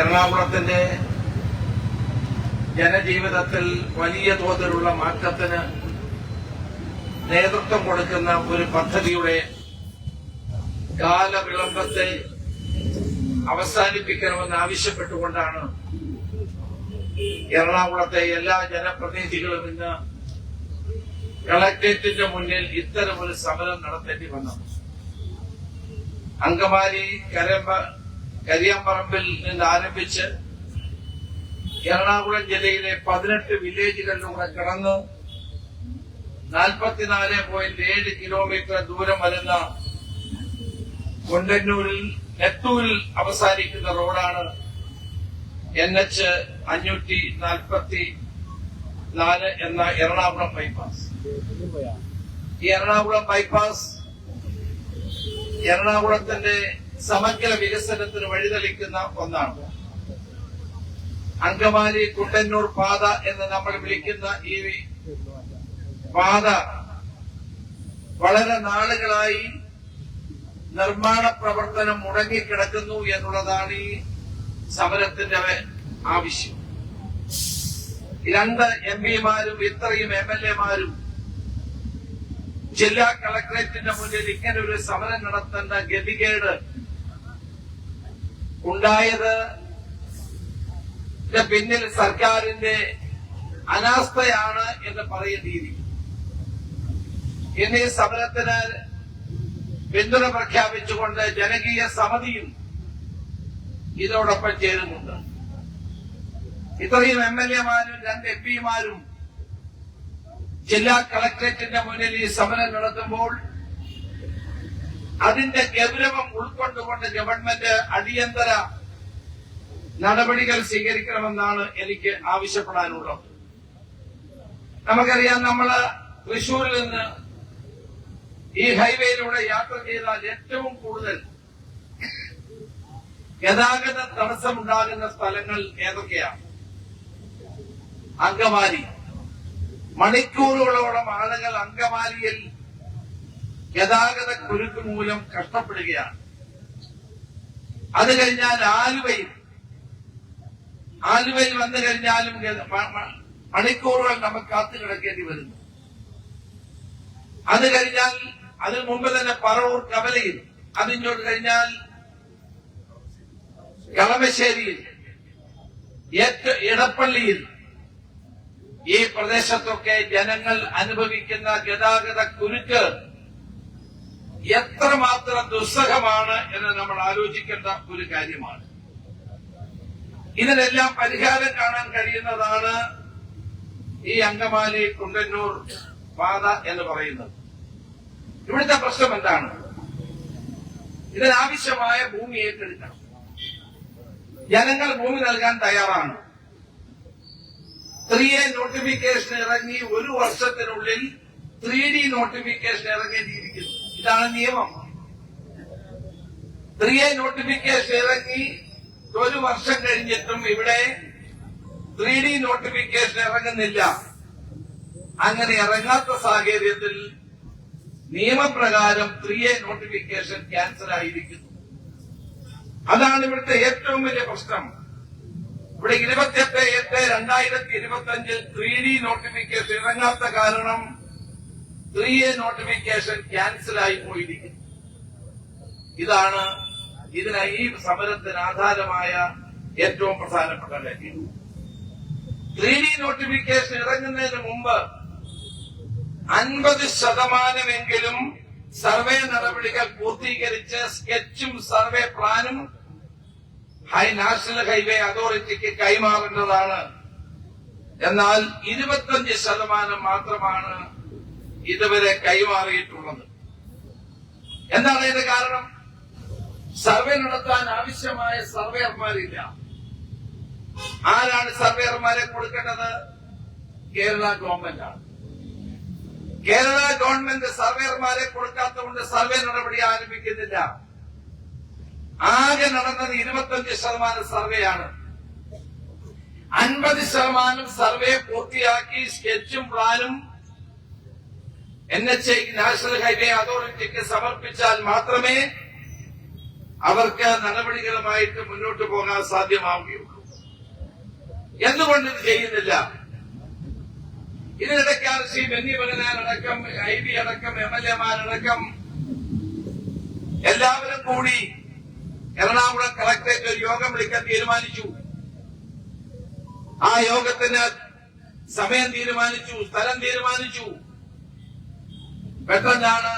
എറണാകുളത്തിന്റെ ജനജീവിതത്തിൽ വലിയ തോതിലുള്ള മാറ്റത്തിന് നേതൃത്വം കൊടുക്കുന്ന ഒരു പദ്ധതിയുടെ കാലവിളംബത്തെ അവസാനിപ്പിക്കണമെന്ന് ആവശ്യപ്പെട്ടുകൊണ്ടാണ് എറണാകുളത്തെ എല്ലാ ജനപ്രതിനിധികളും ഇന്ന് കളക്ടറേറ്റിന്റെ മുന്നിൽ ഇത്തരമൊരു സമരം നടത്തേണ്ടി വന്നത്. അങ്കമാലി കരിയാമ്പറമ്പിൽ നിന്ന് ആരംഭിച്ച് എറണാകുളം ജില്ലയിലെ 18 വില്ലേജുകളിലൂടെ കടന്ന് 44.7 കിലോമീറ്റർ ദൂരം വരുന്ന കൊണ്ടന്നൂരിൽ നെട്ടൂരിൽ അവസാനിക്കുന്ന റോഡാണ് NH 544 എന്ന എറണാകുളം ബൈപ്പാസ്. ഈ എറണാകുളം ബൈപ്പാസ് എറണാകുളത്തിന്റെ സമഗ്ര വികസനത്തിന് വഴിതെളിക്കുന്ന ഒന്നാണ്. അങ്കമാലി കുണ്ടന്നൂർ പാത എന്ന് നമ്മൾ വിളിക്കുന്ന ഈ പാത വളരെ നാളുകളായി നിർമ്മാണ പ്രവർത്തനം മുടങ്ങിക്കിടക്കുന്നു എന്നുള്ളതാണ് ഈ സമരത്തിന്റെ ആവശ്യം. 2 MP-മാരും ഇത്രയും MLA-മാരും ജില്ലാ കളക്ടറേറ്റിന്റെ മുന്നിൽ ഇങ്ങനെ ഒരു സമരം നടത്തേണ്ട ഗതികേട് ഉണ്ടായത് പിന്നിൽ സർക്കാരിന്റെ അനാസ്ഥയാണ് എന്ന് പറയുന്നിരിക്കും. ഇന്ന് ഈ സമരത്തിന് പിന്തുണ പ്രഖ്യാപിച്ചുകൊണ്ട് ജനകീയ സമിതിയും ഇതോടൊപ്പം ചേരുന്നുണ്ട്. ഇത്രയും MLA-മാരും 2 MP-മാരും ജില്ലാ കളക്ടറേറ്റിന്റെ മുന്നിൽ ഈ സമരം നടത്തുമ്പോൾ അതിന്റെ ഗൗരവം ഉൾക്കൊണ്ടുകൊണ്ട് ഗവൺമെന്റ് അടിയന്തര നടപടികൾ സ്വീകരിക്കണമെന്നാണ് എനിക്ക് ആവശ്യപ്പെടാനുള്ളത്. നമുക്കറിയാം, നമ്മള് തൃശൂരിൽ നിന്ന് ഈ ഹൈവേയിലൂടെ യാത്ര ചെയ്താൽ ഏറ്റവും കൂടുതൽ ഗതാഗത തടസ്സമുണ്ടാകുന്ന സ്ഥലങ്ങൾ ഏതൊക്കെയാണ്? അങ്കമാലി. മണിക്കൂറുകളോളം ആളുകൾ അങ്കമാലിയിൽ ഗതാഗത കുരുക്ക് മൂലം കഷ്ടപ്പെടുകയാണ്. അത് കഴിഞ്ഞാൽ ആലുവയിൽ വന്നു കഴിഞ്ഞാലും മണിക്കൂറുകൾ നമുക്ക് കാത്തു കിടക്കേണ്ടി വരുന്നു. അത് കഴിഞ്ഞാൽ അതിനു മുമ്പ് തന്നെ പറവൂർ കവലയിൽ, അതിങ്ങോട്ട് കഴിഞ്ഞാൽ കളമശ്ശേരിയിൽ, ഇടപ്പള്ളിയിൽ, ഈ പ്രദേശത്തൊക്കെ ജനങ്ങൾ അനുഭവിക്കുന്ന ഗതാഗത കുരുക്ക് എത്രമാത്രം ദുസ്സഹമാണ് എന്ന് നമ്മൾ ആലോചിക്കേണ്ട ഒരു കാര്യമാണ്. ഇതിനെല്ലാം പരിഹാരം കാണാൻ കഴിയുന്നതാണ് ഈ അങ്കമാലി കുണ്ടന്നൂർ പാത എന്ന് പറയുന്നത്. ഇവിടുത്തെ പ്രശ്നം എന്താണ്? ഇതിനാവശ്യമായ ഭൂമി ഏറ്റെടുക്കണം. ജനങ്ങൾ ഭൂമി നൽകാൻ തയ്യാറാണ്. 3A നോട്ടിഫിക്കേഷൻ ഇറങ്ങി 1 വർഷത്തിനുള്ളിൽ 3D നോട്ടിഫിക്കേഷൻ ഇറങ്ങേണ്ടിയിരിക്കുന്നു. ഇതാണ് നിയമം. 3A നോട്ടിഫിക്കേഷൻ ഇറങ്ങി 1 വർഷം കഴിഞ്ഞിട്ടും ഇവിടെ 3D നോട്ടിഫിക്കേഷൻ ഇറങ്ങുന്നില്ല. അങ്ങനെ ഇറങ്ങാത്ത സാഹചര്യത്തിൽ നിയമപ്രകാരം 3A നോട്ടിഫിക്കേഷൻ ക്യാൻസൽ ആയിരിക്കുന്നു. അതാണ് ഇവിടുത്തെ ഏറ്റവും വലിയ പ്രശ്നം. ഇവിടെ 28/8/2025 3D നോട്ടിഫിക്കേഷൻ ഇറങ്ങാത്ത കാരണം 3A നോട്ടിഫിക്കേഷൻ ക്യാൻസൽ ആയി പോയിരിക്കുന്നു. ഇതാണ് ഈ സമരത്തിന് ആധാരമായ ഏറ്റവും പ്രധാനപ്പെട്ട കാര്യം. 3D നോട്ടിഫിക്കേഷൻ ഇറങ്ങുന്നതിന് മുമ്പ് 50% സർവേ നടപടികൾ പൂർത്തീകരിച്ച് സ്കെച്ചും സർവേ പ്ലാനും നാഷണൽ ഹൈവേ അതോറിറ്റിക്ക് കൈമാറേണ്ടതാണ്. എന്നാൽ 25% മാത്രമാണ് ഇതുവരെ കൈമാറിയിട്ടുള്ളത്. എന്താണ് ഇതിന്റെ കാരണം? സർവേ നടത്താൻ ആവശ്യമായ സർവേയർമാരില്ല. ആരാണ് സർവേയർമാരെ കൊടുക്കേണ്ടത്? കേരള ഗവൺമെന്റാണ്. കേരള ഗവൺമെന്റ് സർവേയർമാരെ കൊടുക്കാത്തതുകൊണ്ട് സർവേ നടപടി ആരംഭിക്കുന്നില്ല. ആകെ നടന്നത് 25% സർവേയാണ്. 50% സർവേ പൂർത്തിയാക്കി സ്കെച്ചും പ്ലാനും NHA നാഷണൽ ഹൈവേ അതോറിറ്റിക്ക് സമർപ്പിച്ചാൽ മാത്രമേ അവർക്ക് നടപടികളുമായിട്ട് മുന്നോട്ട് പോകാൻ സാധ്യമാവുകയുള്ളൂ. എന്തുകൊണ്ട് ഇത് ചെയ്യുന്നില്ല? ഇതിനിടയ്ക്കാണ് ശ്രീ ബെന്നി ബെഹനാനടക്കം IB അടക്കം MLA-മാരടക്കം എല്ലാവരും കൂടി എറണാകുളം കളക്ടറേറ്റ് ഒരു യോഗം വിളിക്കാൻ തീരുമാനിച്ചു. ആ യോഗത്തിന് സമയം തീരുമാനിച്ചു, സ്ഥലം തീരുമാനിച്ചു. പെട്ടെന്നാണ്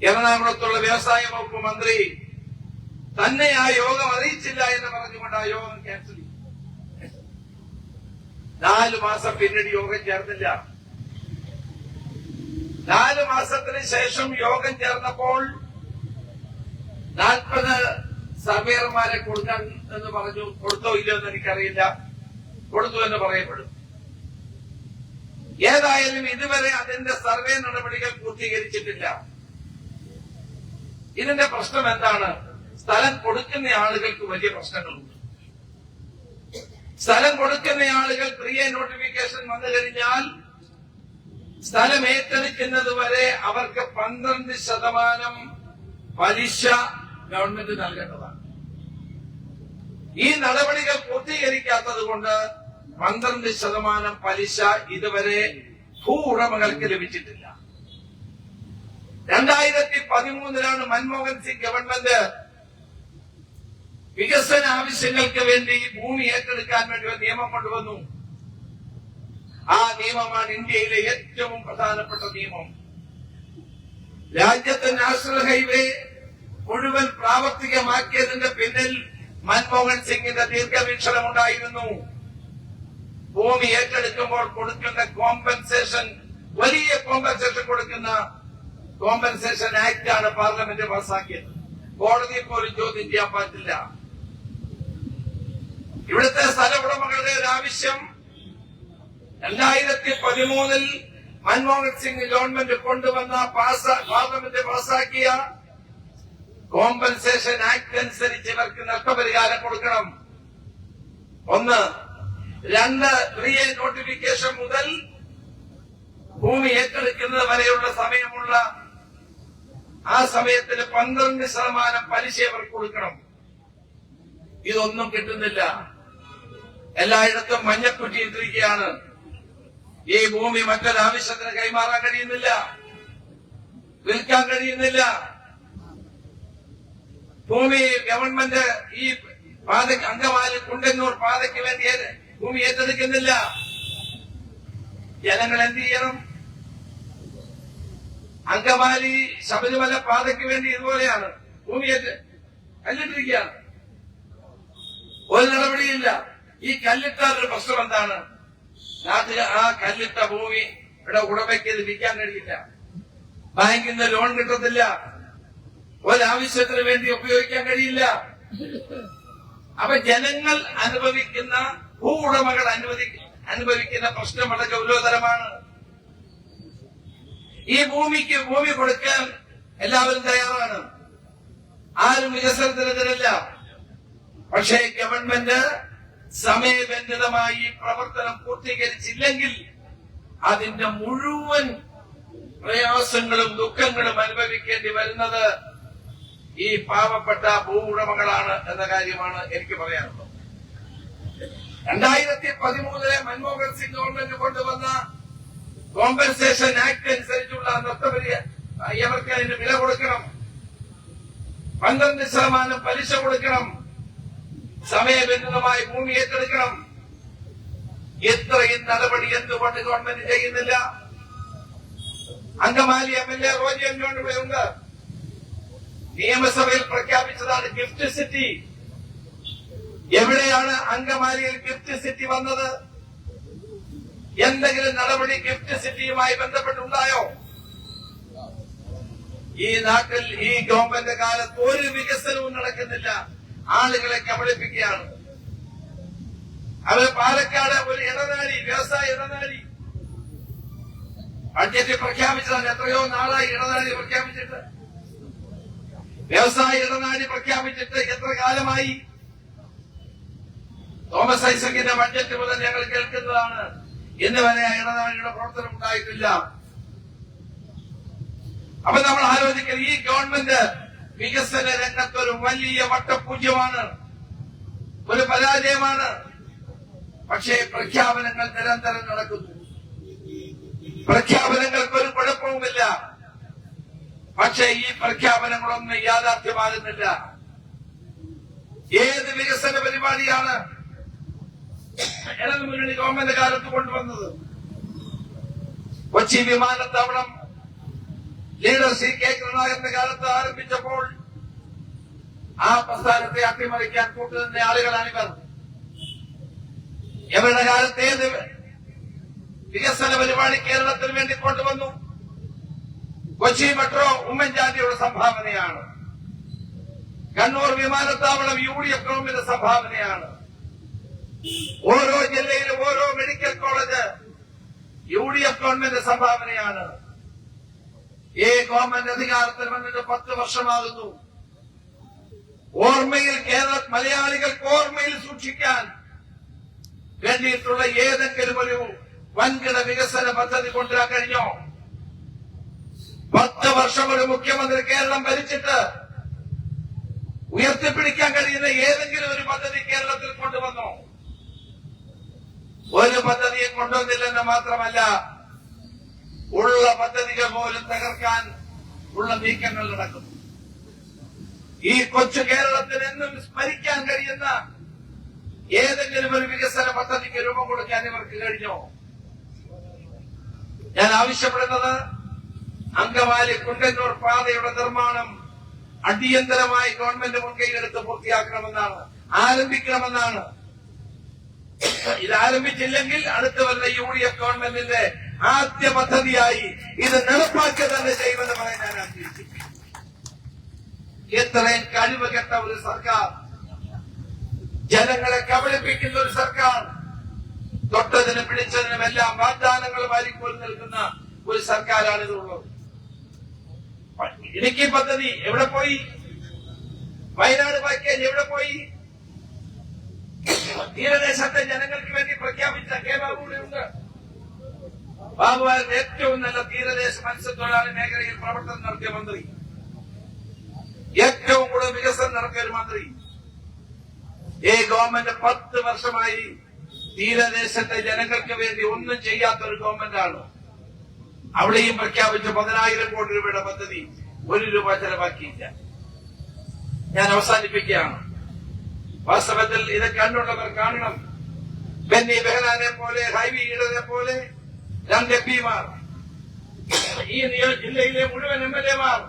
എറണാകുളത്തുള്ള വ്യവസായ വകുപ്പ് മന്ത്രി തന്നെ ആ യോഗം അറിയിച്ചില്ല എന്ന് പറഞ്ഞുകൊണ്ട് ആ യോഗം ക്യാൻസൽ ചെയ്തു. 4 മാസം പിന്നീട് യോഗം ചേർന്നില്ല. 4 മാസത്തിന് ശേഷം യോഗം ചേർന്നപ്പോൾ 40 സർവേയർമാരെ കൊടുക്കാൻ എന്ന് പറഞ്ഞു. കൊടുത്തോ ഇല്ലയോ എന്ന് എനിക്കറിയില്ല. കൊടുത്തു എന്ന് പറയപ്പെടും. ഏതായാലും ഇതുവരെ അതിന്റെ സർവേ നടപടികൾ പൂർത്തീകരിച്ചിട്ടില്ല. ഇതിന്റെ പ്രശ്നം എന്താണ്? സ്ഥലം കൊടുക്കുന്ന ആളുകൾക്ക് വലിയ പ്രശ്നങ്ങളുണ്ട്. സ്ഥലം കൊടുക്കുന്ന ആളുകൾ പ്രിയ നോട്ടിഫിക്കേഷൻ വന്നു കഴിഞ്ഞാൽ സ്ഥലം ഏറ്റെടുക്കുന്നത് വരെ അവർക്ക് 12% പലിശ ഗവൺമെന്റ് നൽകേണ്ടതാണ്. ഈ നടപടികൾ പൂർത്തീകരിക്കാത്തത് കൊണ്ട് 12% പലിശ ഇതുവരെ ഭൂ ഉടമകൾക്ക് ലഭിച്ചിട്ടില്ല. 2013 മൻമോഹൻ സിംഗ് ഗവൺമെന്റ് വികസന ആവശ്യങ്ങൾക്ക് വേണ്ടി ഭൂമി ഏറ്റെടുക്കാൻ വേണ്ടി ഒരു നിയമം കൊണ്ടുവന്നു. ആ നിയമമാണ് ഇന്ത്യയിലെ ഏറ്റവും പ്രധാനപ്പെട്ട നിയമം. രാജ്യത്തെ നാഷണൽ ഹൈവേ മുഴുവൻ പ്രാവർത്തികമാക്കിയതിന്റെ പിന്നിൽ മൻമോഹൻ സിംഗിന്റെ ദീർഘവീക്ഷണമുണ്ടായിരുന്നു. ഭൂമി ഏറ്റെടുക്കുമ്പോൾ കൊടുക്കുന്ന കോമ്പൻസേഷൻ, വലിയ കോമ്പൻസേഷൻ കൊടുക്കുന്ന കോമ്പൻസേഷൻ ആക്ട് ആണ് പാർലമെന്റ് പാസാക്കിയത്. കോടതിയിൽ പോലും ചോദ്യം ചെയ്യാൻ പറ്റില്ല. ഇവിടുത്തെ സ്ഥല ഉടമകളുടെ ഒരു ആവശ്യം 2013 മൻമോഹൻ സിംഗ് ഗവൺമെന്റ് കൊണ്ടുവന്ന പാർലമെന്റ് പാസാക്കിയ കോമ്പൻസേഷൻ ആക്ട് അനുസരിച്ച് ഇവർക്ക് നഷ്ടപരിഹാരം കൊടുക്കണം. 1. 2. പ്രിയ നോട്ടിഫിക്കേഷൻ മുതൽ ഭൂമി ഏറ്റെടുക്കുന്നത് വരെയുള്ള സമയമുള്ള ആ സമയത്തിന് 12% പലിശ അവർക്ക് കൊടുക്കണം. ഇതൊന്നും കിട്ടുന്നില്ല. എല്ലായിടത്തും മഞ്ഞക്കുറ്റി ഇട്ടിരിക്കുകയാണ്. ഈ ഭൂമി മറ്റൊരാവശ്യത്തിന് കൈമാറാൻ കഴിയുന്നില്ല, വിൽക്കാൻ കഴിയുന്നില്ല. ഭൂമി ഗവൺമെന്റ് ഈ പാതയ്ക്ക് അങ്കമാലി കുണ്ടന്നൂർ പാതയ്ക്ക് വേണ്ടി ഭൂമി ഏറ്റെടുക്കുന്നില്ല. ജനങ്ങൾ എന്ത് ചെയ്യണം? അങ്കമാലി ശബരിമല പാതയ്ക്ക് വേണ്ടി ഇതുപോലെയാണ് ഭൂമി കല്ലിട്ടിരിക്കുകയാണ്. ഒരു നടപടിയില്ല. ഈ കല്ലിട്ടാറൊരു പ്രശ്നം എന്താണ്? നാട്ടിൽ ആ കല്ലിട്ട ഭൂമി ഇവിടെ ഉടമയ്ക്ക് ഇത് വിൽക്കാൻ കഴിയില്ല, ബാങ്കിൽ നിന്ന് ലോൺ കിട്ടത്തില്ല, ഒരാവശ്യത്തിന് വേണ്ടി ഉപയോഗിക്കാൻ കഴിയില്ല. അപ്പൊ ജനങ്ങൾ അനുഭവിക്കുന്ന, ഭൂ ഉടമകൾ അനുഭവിക്കുന്ന പ്രശ്നം വളരെ ഗൗരവതരമാണ്. ഈ ഭൂമി കൊടുക്കാൻ എല്ലാവരും തയ്യാറാണ്. ആരും വികസനത്തിനെതിരല്ല. പക്ഷേ ഗവൺമെന്റ് സമയബന്ധിതമായി പ്രവർത്തനം പൂർത്തീകരിച്ചില്ലെങ്കിൽ അതിന്റെ മുഴുവൻ പ്രയാസങ്ങളും ദുഃഖങ്ങളും അനുഭവിക്കേണ്ടി വരുന്നത് ഈ പാവപ്പെട്ട ഭൂ ഉടമകളാണ് എന്ന കാര്യമാണ് എനിക്ക് പറയാനുള്ളത്. 2013 മൻമോഹൻ സിംഗ് ഗവൺമെന്റ് കൊണ്ടുവന്ന കോമ്പൻസേഷൻ ആക്ട് അനുസരിച്ചുള്ള ഇവർക്ക് അതിന് വില കൊടുക്കണം, 12% പലിശ കൊടുക്കണം, സമയബന്ധിതമായി ഭൂമി ഏറ്റെടുക്കണം. ഇത്രയും നടപടി എന്തുകൊണ്ട് ഗവൺമെന്റ് ചെയ്യുന്നില്ല? അങ്കമാലി MLA റോജി ഉണ്ട്. നിയമസഭയിൽ പ്രഖ്യാപിച്ചതാണ് ഗിഫ്റ്റ് സിറ്റി. എവിടെയാണ് അങ്കമാലിയിൽ ഗിഫ്റ്റ് സിറ്റി വന്നത്? എന്തെങ്കിലും നടപടി ഗിഫ്റ്റ് സിറ്റിയുമായി ബന്ധപ്പെട്ടുണ്ടായോ? ഈ നാട്ടിൽ ഈ ഗവൺമെന്റ് കാലത്ത് ഒരു വികസനവും നടക്കുന്നില്ല. ആളുകളെ കബളിപ്പിക്കുകയാണ്. അവര് പാലക്കാട് ഒരു ഇടനാഴി, വ്യവസായ ഇടനാഴി ബഡ്ജറ്റ് പ്രഖ്യാപിച്ചതാണ്. എത്രയോ നാളായി ഇടനാഴി പ്രഖ്യാപിച്ചിട്ട്, വ്യവസായ ഇടനാഴി പ്രഖ്യാപിച്ചിട്ട് എത്ര കാലമായി? തോമസ് ഐസക്കിന്റെ ബഡ്ജറ്റ് മുതൽ ഞങ്ങൾ കേൾക്കുന്നതാണ്. ഇന്ന് വരെ ഇടനാഴിയുടെ പ്രവർത്തനം ഉണ്ടായിട്ടില്ല. അപ്പൊ നമ്മൾ ആലോചിക്കുന്നത്, ഈ ഗവൺമെന്റ് വികസന രംഗത്തൊരു വലിയ വട്ടപൂജ്യമാണ്, ഒരു പരാജയമാണ്. പക്ഷേ പ്രഖ്യാപനങ്ങൾ നിരന്തരം നടക്കുന്നു. പ്രഖ്യാപനങ്ങൾക്കൊരു കുഴപ്പവുമില്ല. പക്ഷേ ഈ പ്രഖ്യാപനങ്ങളൊന്നും യാഥാർത്ഥ്യമാകുന്നില്ല. ഏത് വികസന പരിപാടിയാണ് ഇടതുമുന്നണി ഗവൺമെന്റ് കാലത്ത് കൊണ്ടുവന്നത്? കൊച്ചി വിമാനത്താവളം ലീഡർ സി കെ കരുണാകരന്റെ കാലത്ത് ആരംഭിച്ചപ്പോൾ ആ പ്രസ്ഥാനത്തെ അട്ടിമറിക്കാൻ കൂട്ടുനിന്ന ആളുകളാണിവർ. ഇവരുടെ കാലത്ത് ഏത് വികസന പരിപാടി കേരളത്തിന് വേണ്ടി കൊണ്ടുവന്നു? കൊച്ചി മെട്രോ ഉമ്മൻചാണ്ടിയുടെ സംഭാവനയാണ്. കണ്ണൂർ വിമാനത്താവളം UDF ഗവൺമെന്റ് സംഭാവനയാണ്. ഓരോ ജില്ലയിലും ഓരോ മെഡിക്കൽ കോളേജ് UDF ഗവൺമെന്റ് സംഭാവനയാണ്. ഈ ഗവൺമെന്റ് അധികാരത്തിൽ വന്നിട്ട് 10 വർഷമാകുന്നു. ഓർമ്മയിൽ മലയാളികൾക്ക് ഓർമ്മയിൽ സൂക്ഷിക്കാൻ വേണ്ടിയിട്ടുള്ള ഏതെങ്കിലും ഒരു വൻകിട വികസന പദ്ധതി കൊണ്ടുവരാൻ കഴിഞ്ഞോ? 10 വർഷം ഒരു മുഖ്യമന്ത്രി കേരളം ഭരിച്ചിട്ട് ഉയർത്തിപ്പിടിക്കാൻ കഴിയുന്ന ഏതെങ്കിലും ഒരു പദ്ധതി കേരളത്തിൽ കൊണ്ടുവന്നോ? ഒരു പദ്ധതിയെ കൊണ്ടുവന്നില്ലെന്ന് മാത്രമല്ല, ഉള്ള പദ്ധതികൾ പോലും തകർക്കാൻ ഉള്ള നീക്കങ്ങൾ നടക്കുന്നു. ഈ കൊച്ചു കേരളത്തിന് എന്നും സ്മരിക്കാൻ കഴിയുന്ന ഏതെങ്കിലും ഒരു വികസന പദ്ധതിക്ക് രൂപം കൊടുക്കാൻ ഇവർക്ക് കഴിഞ്ഞോ? ഞാൻ ആവശ്യപ്പെടുന്നത് അങ്കമാലി കുണ്ടന്നൂർ പാതയുടെ നിർമ്മാണം അടിയന്തരമായി ഗവൺമെന്റ് മുൻകൈയെടുത്ത് പൂർത്തിയാക്കണമെന്നാണ്, ആരംഭിക്കണമെന്നാണ്. ഇത് ആരംഭിച്ചില്ലെങ്കിൽ അടുത്ത വരുന്ന UDF ഗവൺമെന്റിന്റെ ആദ്യ പദ്ധതിയായി ഇത് നടപ്പാക്കുക തന്നെ ചെയ്യുമെന്ന് പറയാൻ ഞാൻ ആഗ്രഹിക്കുന്നു. ഇത്രയും കഴിവ് കെട്ട ഒരു സർക്കാർ, ജനങ്ങളെ കബളിപ്പിക്കുന്ന ഒരു സർക്കാർ, തൊട്ടതിനും പിടിച്ചതിനും എല്ലാം വാഗ്ദാനങ്ങൾ വാരിക്കോൽ നിൽക്കുന്ന ഒരു സർക്കാരാണിതുള്ളത്. ഇടുക്കി പദ്ധതി എവിടെ പോയി? വയനാട് പാക്കേജ് എവിടെ പോയി? തീരദേശത്തെ ജനങ്ങൾക്ക് വേണ്ടി പ്രഖ്യാപിച്ച കെ ബാബുവിടെ ഉണ്ട്. ബാബുവാൻ ഏറ്റവും നല്ല തീരദേശ മത്സ്യത്തൊഴിലാളി മേഖലയിൽ പ്രവർത്തനം നടത്തിയ മന്ത്രി, ഏറ്റവും കൂടുതൽ വികസനം നടത്തിയ ഒരു മന്ത്രി. ഈ ഗവൺമെന്റ് 10 വർഷമായി തീരദേശത്തെ ജനങ്ങൾക്ക് വേണ്ടി ഒന്നും ചെയ്യാത്ത ഒരു ഗവൺമെന്റാണ്. അവിടെയും പ്രഖ്യാപിച്ച 10,000 കോടി രൂപയുടെ പദ്ധതി 1 രൂപ ചെലവാക്കിയില്ല. ഞാൻ അവസാനിപ്പിക്കുകയാണ്. വാസ്തവത്തിൽ ഇത് കണ്ടുള്ളവർ കാണണം. ബെന്നി ബെഹനാനെ പോലെ, ഹൈവി ഈഡനെ പോലെ 2 MP-മാർ, ഈ ജില്ലയിലെ മുഴുവൻ MLA-മാർ,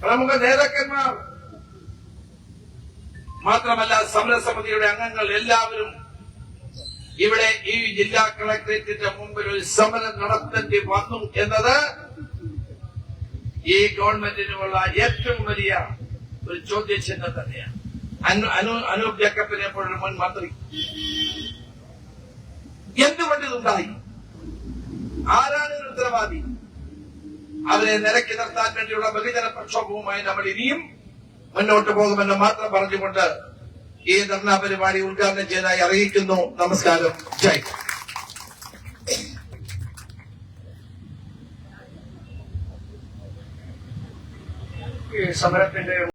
പ്രമുഖ നേതാക്കന്മാർ, മാത്രമല്ല സമരസമിതിയുടെ അംഗങ്ങൾ എല്ലാവരും ഇവിടെ ഈ ജില്ലാ കളക്ടറേറ്റിന്റെ മുമ്പിൽ ഒരു സമരം നടത്തേണ്ടി വന്നു എന്നത് ഈ ഗവൺമെന്റിനുള്ള ഏറ്റവും വലിയ ഒരു ചോദ്യചിഹ്നം തന്നെയാണ്. അനൂപ് ജേക്കബിനെ പോലുള്ള മുൻ മന്ത്രി എന്തുകൊണ്ട് ഇതുണ്ടായി? ആരാണ് ഇതിന് ഉത്തരവാദി? അവരെ നിരക്കി നിർത്താൻ വേണ്ടിയുള്ള ബഹുജന പ്രക്ഷോഭവുമായി നമ്മൾ ഇനിയും മുന്നോട്ട് പോകുമെന്ന് മാത്രം പറഞ്ഞുകൊണ്ട് ഈ ധർണാ പരിപാടി ഉദ്ഘാടനം ചെയ്തതായി അറിയിക്കുന്നു. നമസ്കാരം. ജയ്. ഈ സമരത്തിന്റെ